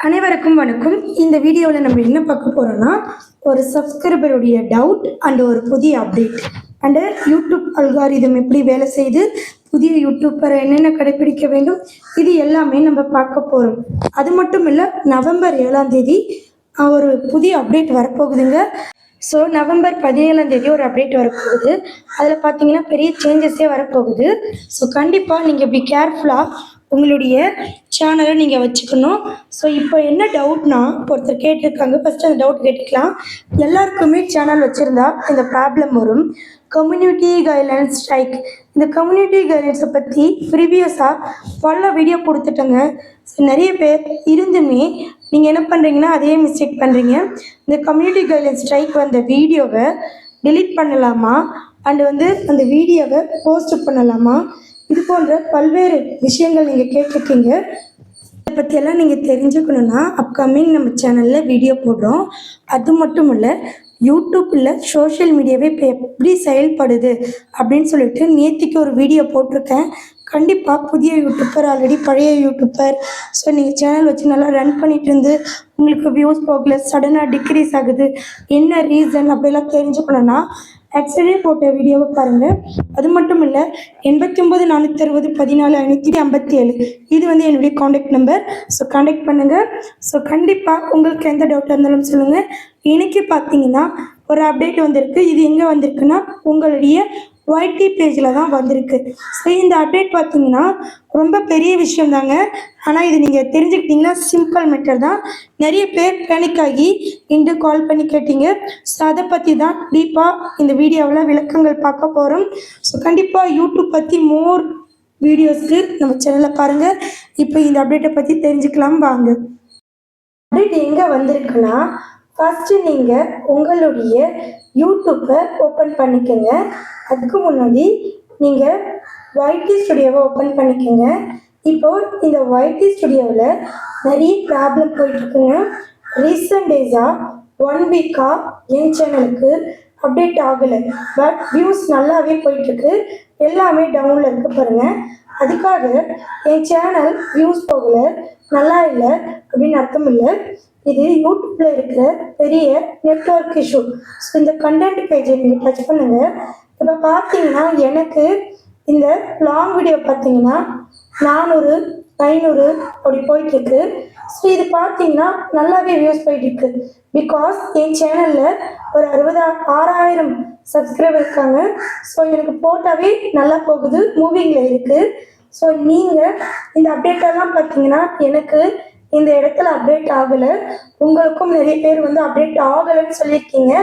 அனைவருக்கும் வணக்கம். இந்த வீடியோவில் நம்ம என்ன பார்க்க போகிறோம்னா, ஒரு சப்ஸ்கிரைபருடைய டவுட் அண்ட் ஒரு புதிய அப்டேட் அண்டு யூடியூப் அல்காரிதம் எப்படி வேலை செய்து, புதிய யூடியூப்பரை என்னென்ன கடைப்பிடிக்க வேண்டும், இது எல்லாமே நம்ம பார்க்க போகிறோம். அது மட்டும் இல்லை, நவம்பர் 7ஆம் தேதி ஒரு புதிய அப்டேட் வரப்போகுதுங்க. ஸோ நவம்பர் 17ஆம் தேதி ஒரு அப்டேட் வரப்போகுது. அதில் பார்த்தீங்கன்னா பெரிய சேஞ்சஸே வரப்போகுது. ஸோ கண்டிப்பாக நீங்கள் இப்படி கேர்ஃபுல்லாக உங்களுடைய சேனலை நீங்கள் வச்சுக்கணும். ஸோ இப்போ என்ன டவுட்னா, ஒருத்தர் கேட்டிருக்காங்க. ஃபஸ்ட்டு அந்த டவுட் கேட்டுக்கலாம். எல்லாருக்குமே சேனல் வச்சுருந்தா இந்த ப்ராப்ளம் வரும். Community guidelines strike. இந்த கம்யூனிட்டி கைட்லைன்ஸை பற்றி ப்ரீவியஸாக பல வீடியோ கொடுத்துட்டேங்க. நிறைய பேர் இருந்துமே நீங்கள் என்ன பண்ணுறீங்கன்னா அதே மிஸ்டேக் பண்ணுறீங்க. இந்த கம்யூனிட்டி கைட்லைன்ஸ் ஸ்ட்ரைக் வந்த வீடியோவை டெலீட் பண்ணலாமா அண்டு அந்த வீடியோவை போஸ்ட் பண்ணலாமா, இது போன்ற பல்வேறு விஷயங்கள் நீங்கள் கேட்டிருக்கீங்க. இதை பற்றியெல்லாம் நீங்கள் தெரிஞ்சுக்கணுன்னா அப்கமிங் நம்ம சேனலில் வீடியோ போடுறோம். அது மட்டும் இல்லை, யூடியூப்பில் சோஷியல் மீடியாவே இப்போ எப்படி செயல்படுது அப்படின்னு சொல்லிட்டு நேற்றுக்கு ஒரு வீடியோ போட்டிருக்கேன். கண்டிப்பாக புதிய யூடியூப்பர், ஆல்ரெடி பழைய யூடியூப்பர், ஸோ நீங்கள் சேனல் வச்சு நல்லா ரன் பண்ணிட்டு இருந்து உங்களுக்கு வியூஸ் போகல, சடனாக டிக்ரீஸ் ஆகுது, என்ன ரீசன் அப்படிலாம் தெரிஞ்சுக்கணுன்னா ஆக்சுவலி போட்ட வீடியோவை பாருங்கள். அது மட்டும் இல்லை, 89 460 14 557 இது என்னுடைய காண்டாக்ட் நம்பர். ஸோ காண்டாக்ட் பண்ணுங்கள். ஸோ கண்டிப்பாக உங்களுக்கு எந்த டவுட்டாக இருந்தாலும் சொல்லுங்கள். இன்றைக்கி பார்த்தீங்கன்னா ஒரு அப்டேட் வந்திருக்கு. இது எங்கே வந்திருக்குன்னா உங்களுடைய YT பேஜில் தான் வந்திருக்கு. ஸோ இந்த அப்டேட் பார்த்தீங்கன்னா ரொம்ப பெரிய விஷயம் தாங்க. ஆனால் இது நீங்கள் தெரிஞ்சுக்கிட்டிங்கன்னா சிம்பிள் மெத்தட் தான். நிறைய பேர் பேனிக் ஆகி இன்று கால் பண்ணி கேட்டீங்க. ஸோ அதை பற்றி தான் டீப்பாக இந்த வீடியோவில் விளக்கங்கள் பார்க்க போகிறோம். ஸோ கண்டிப்பாக யூடியூப் பற்றி மோர் வீடியோஸ்க்கு நம்ம சேனலை பாருங்கள். இப்போ இந்த அப்டேட்டை பற்றி தெரிஞ்சுக்கலாம் வாங்க. அப்டேட் எங்கே வந்திருக்குன்னா, ஃபஸ்ட்டு நீங்கள் உங்களுடைய யூடியூப்பை ஓப்பன் பண்ணிக்கோங்க. அதுக்கு முன்னாடி நீங்கள் YT ஸ்டுடியோவை ஓப்பன் பண்ணிக்கோங்க. இப்போது இந்த YT ஸ்டுடியோவில் நிறைய ப்ராப்ளம் போயிட்டுருக்குங்க. ரீசன்ட் டேஸாக 1 வீக்காக என் சேனலுக்கு அப்டேட் ஆகலை. பட் வியூஸ் நல்லாவே போயிட்டுருக்கு. எல்லாமே டவுனில் இருக்க பாருங்கள். அதுக்காக என் சேனல் வியூஸ் போகலை, நல்லா இல்லை அப்படின்னு அர்த்தம் இல்லை. இது யூடியூப்பில் இருக்கிற பெரிய நெட்வொர்க் இஷ்யூ. ஸோ இந்த கண்டென்ட் பேஜை நீங்கள் டச் பண்ணுங்கள். இப்போ பார்த்தீங்கன்னா எனக்கு இந்த லாங் வீடியோ பார்த்தீங்கன்னா 400 500 அப்படி போயிட்டுருக்கு. ஸோ இது பார்த்தீங்கன்னா நல்லாவே வியூஸ் போயிட்டுருக்கு. பிகாஸ் என் சேனலில் ஒரு 60,000 சப்ஸ்கிரைபர் இருக்காங்க. ஸோ எனக்கு போட்டாவே நல்லா போகுது, மூவிங்கில் இருக்குது. ஸோ நீங்கள் இந்த அப்டேட்டெல்லாம் பார்த்தீங்கன்னா எனக்கு இந்த இடத்துல அப்டேட் ஆகலை, உங்களுக்கும் நிறைய பேர் அப்டேட் ஆகலைன்னு சொல்லியிருக்கீங்க.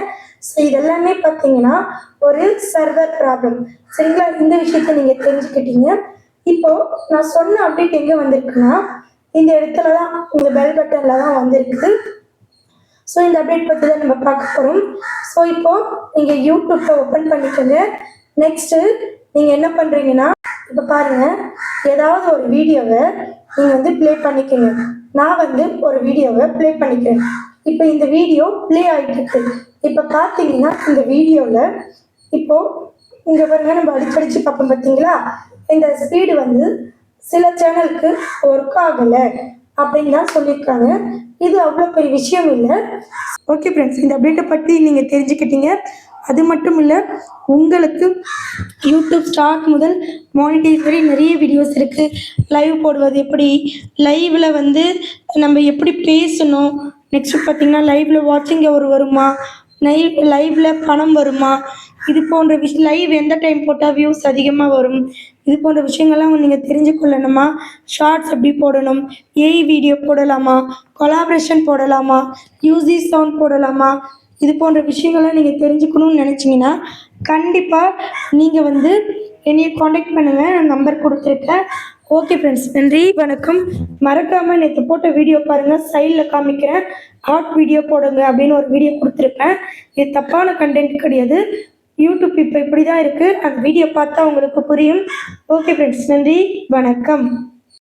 ஸோ இதெல்லாமே பார்த்தீங்கன்னா ஒரு சர்வர் ப்ராப்ளம். சரிங்களா? இந்த விஷயத்தை நீங்கள் தெரிஞ்சுக்கிட்டீங்க. இப்போது நான் சொன்ன அப்டேட் எங்கே வந்திருக்குன்னா இந்த இடத்துல தான், இந்த பெல் பட்டனில் தான் வந்திருக்கு. ஸோ இந்த அப்டேட் பற்றி தான் நம்ம பார்க்க போகிறோம். ஸோ இப்போது நீங்கள் யூடியூப்பை ஓப்பன் பண்ணிக்கோங்க. நெக்ஸ்ட்டு நீங்கள் என்ன பண்ணுறீங்கன்னா, இப்போ பாருங்கள், ஏதாவது ஒரு வீடியோவை நீங்கள் ப்ளே பண்ணிக்கோங்க. நான் ஒரு வீடியோவை ப்ளே பண்ணிக்கிறேன். இப்போ இந்த வீடியோ ப்ளே ஆகிட்டு. இப்போ பார்த்தீங்கன்னா இந்த வீடியோவில் இப்போது இங்கே பாருங்கள், நம்ம அடிச்சடிச்சு பார்ப்போம் பார்த்தீங்களா? இந்த ஸ்பீடு சில சேனலுக்கு ஒர்க் ஆகலை அப்படின்னு தான் சொல்லியிருக்காங்க. இது அவ்வளோ பெரிய விஷயம் இல்லை. ஓகே ஃப்ரெண்ட்ஸ், இந்த அப்டேட்டை பற்றி நீங்கள் தெரிஞ்சுக்கிட்டீங்க. அது மட்டும் இல்லை, உங்களுக்கு யூடியூப் ஸ்டார்ட் முதல் மானிட்டைஸ் வரை நிறைய வீடியோஸ் இருக்குது. லைவ் போடுவது எப்படி, லைவில் நம்ம எப்படி பேசணும், நெக்ஸ்ட்டு பார்த்திங்கன்னா லைவில் வாட்சிங் ஹவர் வருமா, லைவில் பணம் வருமா, இது போன்ற லைவ் எந்த டைம் போட்டால் வியூஸ் அதிகமாக வரும், இது போன்ற விஷயங்கள்லாம் நீங்கள் தெரிஞ்சுக்கொள்ளணுமா, ஷார்ட்ஸ் எப்படி போடணும், ஏஐ வீடியோ போடலாமா, கொலாபரேஷன் போடலாமா, யூசி சவுண்ட் போடலாமா, இது போன்ற விஷயங்கள்லாம் நீங்கள் தெரிஞ்சுக்கணும்னு நினச்சிங்கன்னா கண்டிப்பாக நீங்கள் என்னையை காண்டாக்ட் பண்ணுங்கள். நான் நம்பர் கொடுத்துருக்கேன். ஓகே ஃப்ரெண்ட்ஸ், நன்றி, வணக்கம். மறக்காமல் நேற்று போட்ட வீடியோ பாருங்கள், சைடில் காமிக்கிறேன். ஹாட் வீடியோ போடுங்க அப்படின்னு ஒரு வீடியோ கொடுத்துருப்பேன். இது தப்பான கண்டென்ட் கிடையாது. யூடியூப் இப்போ இப்படி தான் இருக்குது. அந்த வீடியோ பார்த்தா உங்களுக்கு புரியும். ஓகே ஃப்ரெண்ட்ஸ், நன்றி, வணக்கம்.